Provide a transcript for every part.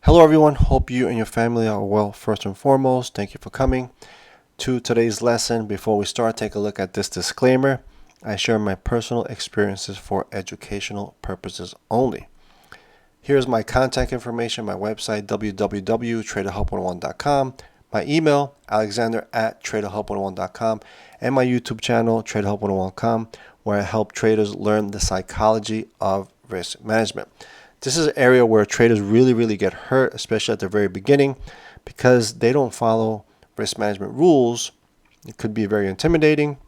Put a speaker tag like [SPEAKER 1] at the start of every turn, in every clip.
[SPEAKER 1] Hello everyone, hope you and your family are well. First and foremost, thank you for coming to today's lesson. Before we start, take a look at this disclaimer. I share my personal experiences for educational purposes only. Here's my contact information, my website, www.traderhelp101.com, my email, alexander@traderhelp101.com, and my YouTube channel, traderhelp101.com, where I help traders learn the psychology of risk management. This is an area where traders really get hurt, especially at the very beginning, because they don't follow risk management rules. It could be very intimidating,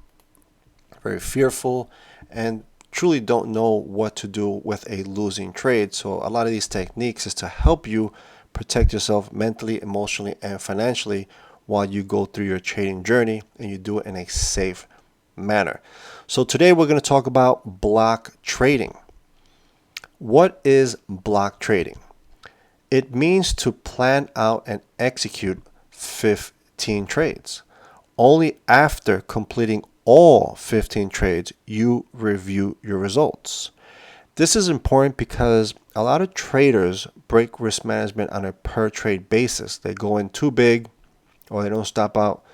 [SPEAKER 1] very fearful, and truly don't know what to do with a losing trade. So a lot of these techniques is to help you protect yourself mentally, emotionally, and financially while you go through your trading journey, and you do it in a safe manner. So today we're going to talk about block trading. What is block trading? It means to plan out and execute 15 trades. Only after completing all 15 trades, you review your results. This is important because a lot of traders break risk management on a per trade basis. They go in too big, or they don't stop out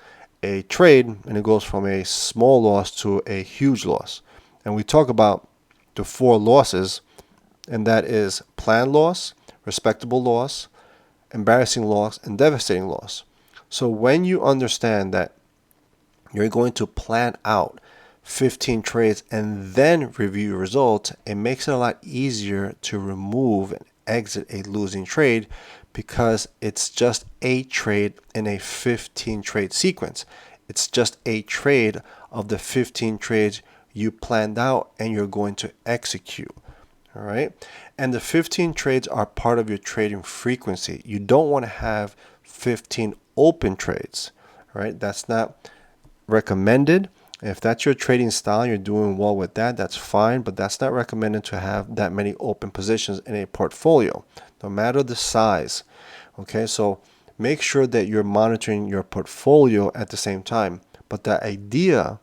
[SPEAKER 1] a trade, and it goes from a small loss to a huge loss. And we talk about the 4 losses, and that is planned loss, respectable loss, embarrassing loss, and devastating loss. So when you understand that you're going to plan out 15 trades and then review your results, it makes it a lot easier to remove and exit a losing trade, because it's just a trade in a 15 trade sequence. It's just a trade of the 15 trades you planned out and you're going to execute. All right. And the 15 trades are part of your trading frequency. You don't want to have 15 open trades. All right. That's not recommended. If that's your trading style, you're doing well with that, that's fine, but that's not recommended to have that many open positions in a portfolio, no matter the size. Okay. So make sure that you're monitoring your portfolio at the same time. But the idea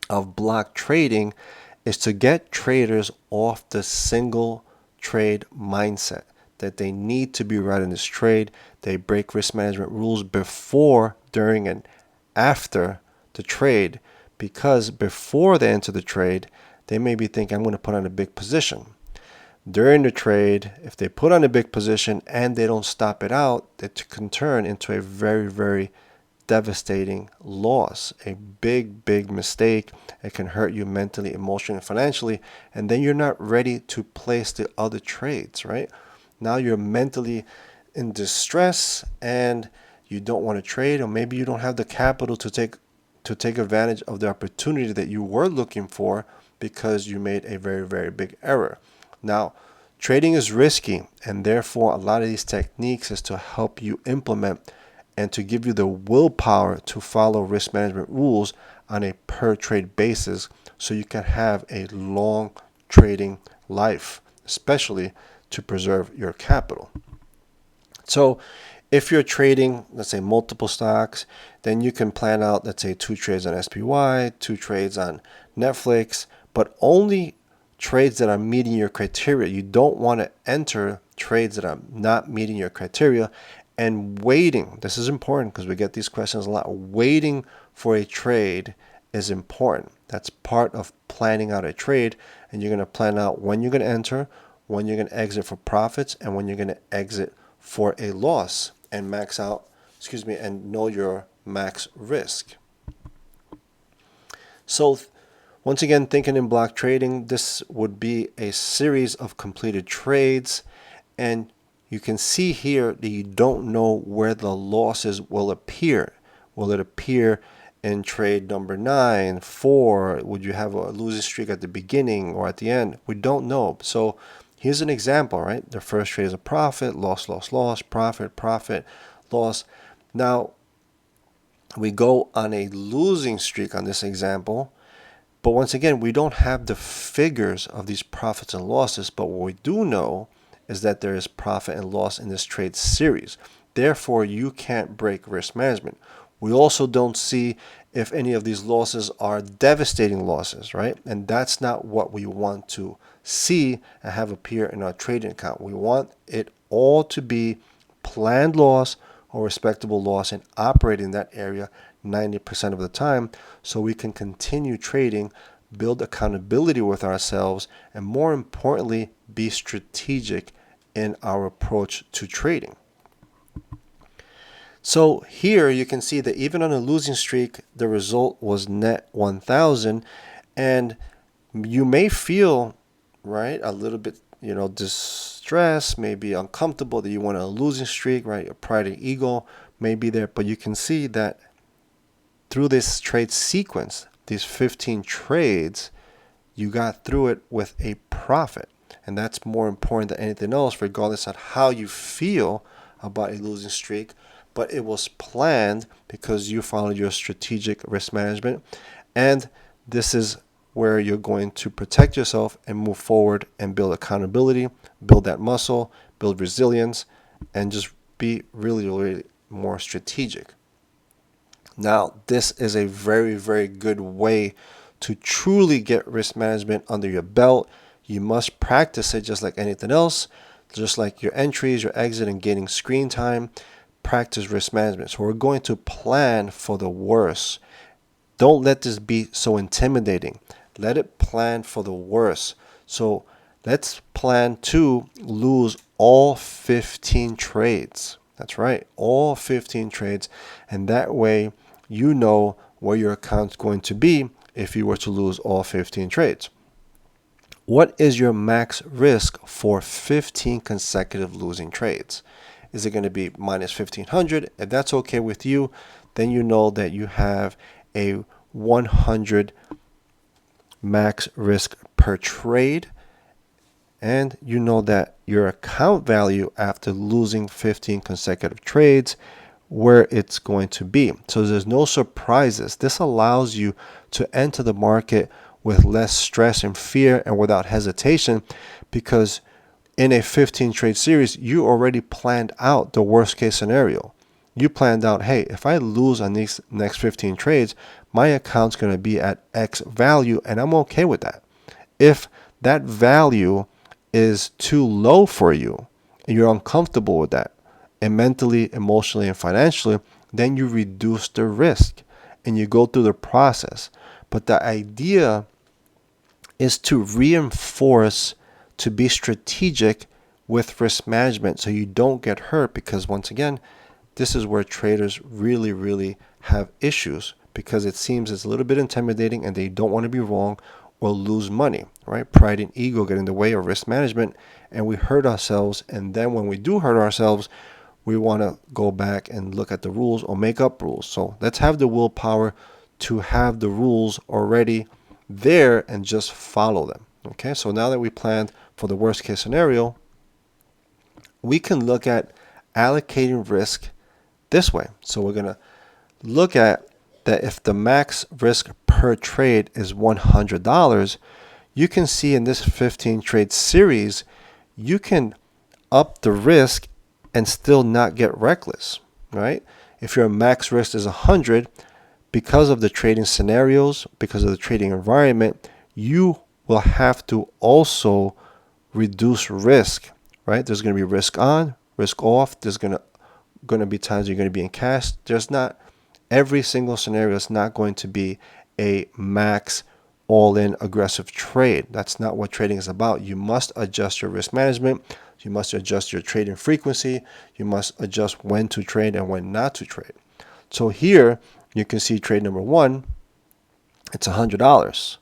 [SPEAKER 1] of block trading is to get traders off the single trade mindset, that they need to be right in this trade. They break risk management rules before, during, and after the trade, because before they enter the trade, they may be thinking, I'm going to put on a big position. During the trade, if they put on a big position and they don't stop it out, it can turn into a very devastating loss, a big mistake. It can hurt you mentally, emotionally, and financially, and then you're not ready to place the other trades, right? Now you're mentally in distress and you don't want to trade, or maybe you don't have the capital to take advantage of the opportunity that you were looking for because you made a very big error. Now, trading is risky, and therefore a lot of these techniques is to help you implement and to give you the willpower to follow risk management rules on a per trade basis, so you can have a long trading life, especially to preserve your capital. So if you're trading, let's say, multiple stocks, then you can plan out, let's say, 2 trades on SPY, 2 trades on Netflix, but only trades that are meeting your criteria. You don't want to enter trades that are not meeting your criteria. And waiting, this is important because we get these questions a lot. Waiting for a trade is important. That's part of planning out a trade, and you're going to plan out when you're going to enter, when you're going to exit for profits, and when you're going to exit for a loss, and and know your max risk. So once again, thinking in block trading, this would be a series of completed trades, and you can see here that you don't know where the losses will appear. Will it appear in trade number 9, 4? Would you have a losing streak at the beginning or at the end? We don't know. So here's an example, right? The first trade is a profit, loss, profit, loss. Now, we go on a losing streak on this example, but once again, we don't have the figures of these profits and losses, but what we do know is that there is profit and loss in this trade series. Therefore, you can't break risk management. We also don't see if any of these losses are devastating losses, right? And that's not what we want to see and have appear in our trading account. We want it all to be planned loss or respectable loss and operate in that area 90% of the time so we can continue trading, build accountability with ourselves, and more importantly, be strategic in our approach to trading. So here you can see that even on a losing streak, the result was net 1,000, and you may feel, right, a little bit, distressed, maybe uncomfortable that you want a losing streak, right? Your pride and ego may be there, but you can see that through this trade sequence, these 15 trades, you got through it with a profit. And that's more important than anything else, regardless of how you feel about a losing streak. But it was planned because you followed your strategic risk management. And this is where you're going to protect yourself and move forward and build accountability, build that muscle, build resilience, and just be really, really more strategic. Now, this is a very, very good way to truly get risk management under your belt. You must practice it just like anything else, just like your entries, your exit, and gaining screen time. Practice risk management. So we're going to plan for the worst. Don't let this be so intimidating. Let it plan for the worst. So let's plan to lose all 15 trades. That's right, all 15 trades. And that way you know where your account's going to be if you were to lose all 15 trades. What is your max risk for 15 consecutive losing trades? Is it going to be minus 1,500? If that's okay with you, then you know that you have a 100 max risk per trade. And you know that your account value after losing 15 consecutive trades, where it's going to be. So there's no surprises. This allows you to enter the market with less stress and fear and without hesitation, because in a 15 trade series, you already planned out the worst case scenario. You planned out, hey, if I lose on these next 15 trades, my account's going to be at X value, and I'm okay with that. If that value is too low for you and you're uncomfortable with that, and mentally, emotionally, and financially, then you reduce the risk and you go through the process. But the idea is to reinforce, to be strategic with risk management so you don't get hurt, because once again, this is where traders really, really have issues, because it seems it's a little bit intimidating and they don't want to be wrong or lose money, right? Pride and ego get in the way of risk management, and we hurt ourselves. And then when we do hurt ourselves, we want to go back and look at the rules or make up rules. So let's have the willpower to have the rules already there and just follow them. Okay, so now that we planned for the worst case scenario, we can look at allocating risk this way. So we're going to look at that if the max risk per trade is $100, you can see in this 15 trade series, you can up the risk and still not get reckless, right? If your max risk is 100, because of the trading scenarios, because of the trading environment, you will have to also reduce risk, right? There's going to be risk on, risk off. There's going to be times you're going to be in cash. There's not, every single scenario is not going to be a max all-in aggressive trade. That's not what trading is about. You must adjust your risk management. You must adjust your trading frequency. You must adjust when to trade and when not to trade. So here you can see trade number one, it's $100,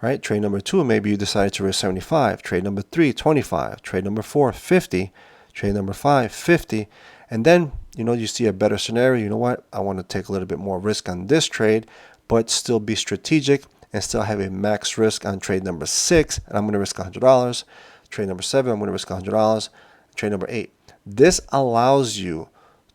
[SPEAKER 1] right? Trade number two, maybe you decided to risk 75. Trade number three, 25. Trade number four, 50. Trade number five, 50. And then, you see a better scenario. You know what? I want to take a little bit more risk on this trade, but still be strategic and still have a max risk on trade number 6, and I'm going to risk $100. Trade number 7, I'm going to risk $100. Trade number 8. This allows you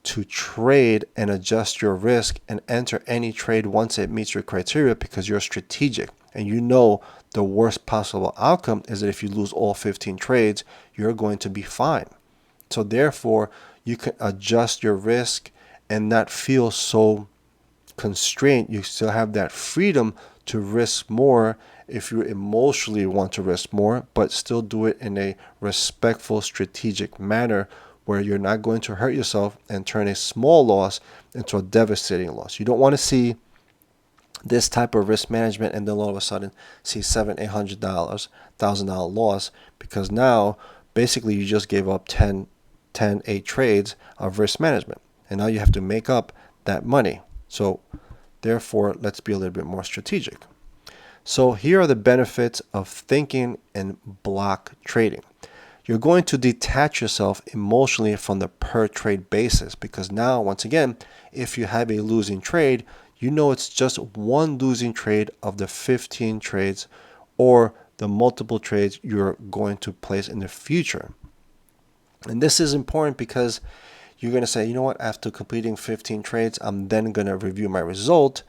[SPEAKER 1] to trade and adjust your risk and enter any trade once it meets your criteria, because you're strategic and you know the worst possible outcome is that if you lose all 15 trades, you're going to be fine. So therefore, you can adjust your risk and not feel so constraint. You still have that freedom to risk more if you emotionally want to risk more, but still do it in a respectful, strategic manner where you're not going to hurt yourself and turn a small loss into a devastating loss. You don't want to see this type of risk management and then all of a sudden see $700,000-$800,000 loss, because now basically you just gave up 8 trades of risk management, and now you have to make up that money. So therefore, let's be a little bit more strategic. So here are the benefits of thinking in block trading. You're going to detach yourself emotionally from the per trade basis, because now, once again, if you have a losing trade, you know it's just one losing trade of the 15 trades or the multiple trades you're going to place in the future. And this is important because you're going to say, you know what, after completing 15 trades, I'm then going to review my result.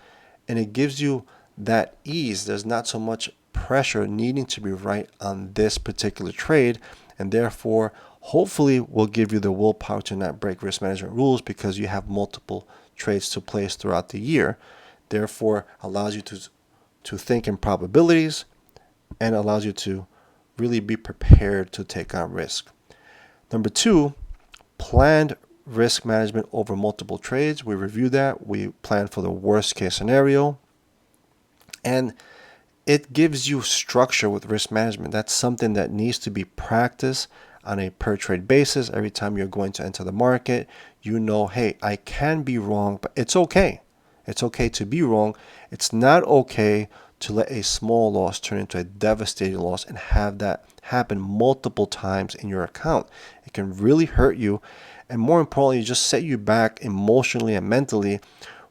[SPEAKER 1] And it gives you that ease. There's not so much pressure needing to be right on this particular trade. And therefore, hopefully, will give you the willpower to not break risk management rules, because you have multiple trades to place throughout the year. Therefore, allows you to think in probabilities and allows you to really be prepared to take on risk. Number 2, planned risk management over multiple trades. We reviewed that. We planned for the worst case scenario. And it gives you structure with risk management. That's something that needs to be practiced on a per trade basis. Every time you're going to enter the market, you know, hey, I can be wrong, but it's okay. It's okay to be wrong. It's not okay to let a small loss turn into a devastating loss and have that happen multiple times in your account. It can really hurt you, and more importantly, just set you back emotionally and mentally,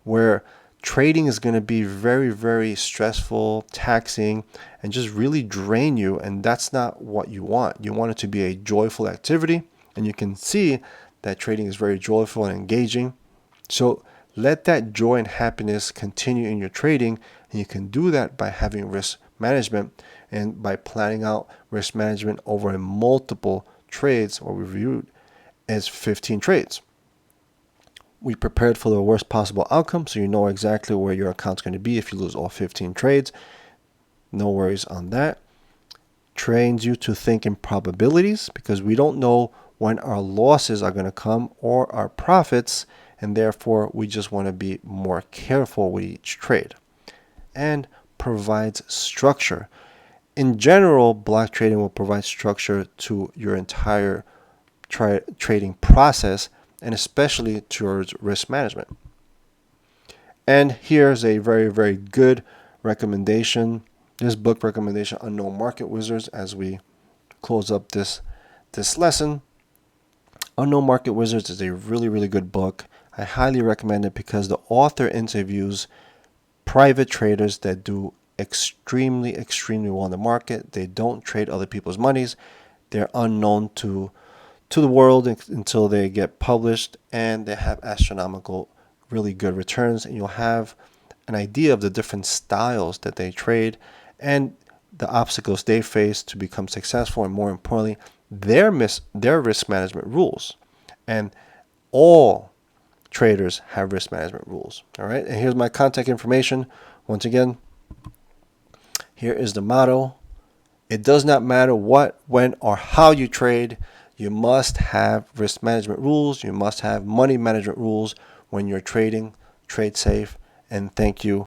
[SPEAKER 1] where trading is going to be very, very stressful, taxing, and just really drain you. And that's not what you want. You want it to be a joyful activity. And you can see that trading is very joyful and engaging. So let that joy and happiness continue in your trading. And you can do that by having risk management and by planning out risk management over multiple trades, or reviewed as 15 trades. We prepared for the worst possible outcome, so you know exactly where your account's going to be if you lose all 15 trades. No worries on that. Trains you to think in probabilities, because we don't know when our losses are going to come or our profits, and therefore we just want to be more careful with each trade. And provides structure. In general, block trading will provide structure to your entire trading process, and especially towards risk management. And here's a very, very good recommendation. This book recommendation, Unknown Market Wizards, as we close up this lesson. Unknown Market Wizards is a really, really good book. I highly recommend it because the author interviews private traders that do extremely, extremely well in the market. They don't trade other people's monies. They're unknown to the world until they get published, and they have astronomical, really good returns. And you'll have an idea of the different styles that they trade and the obstacles they face to become successful, and more importantly, their risk management rules. And all traders have risk management rules. All right. And here's my contact information. Once again, here is the motto. It does not matter what, when, or how you trade. You must have risk management rules. You must have money management rules when you're trading. Trade safe, and thank you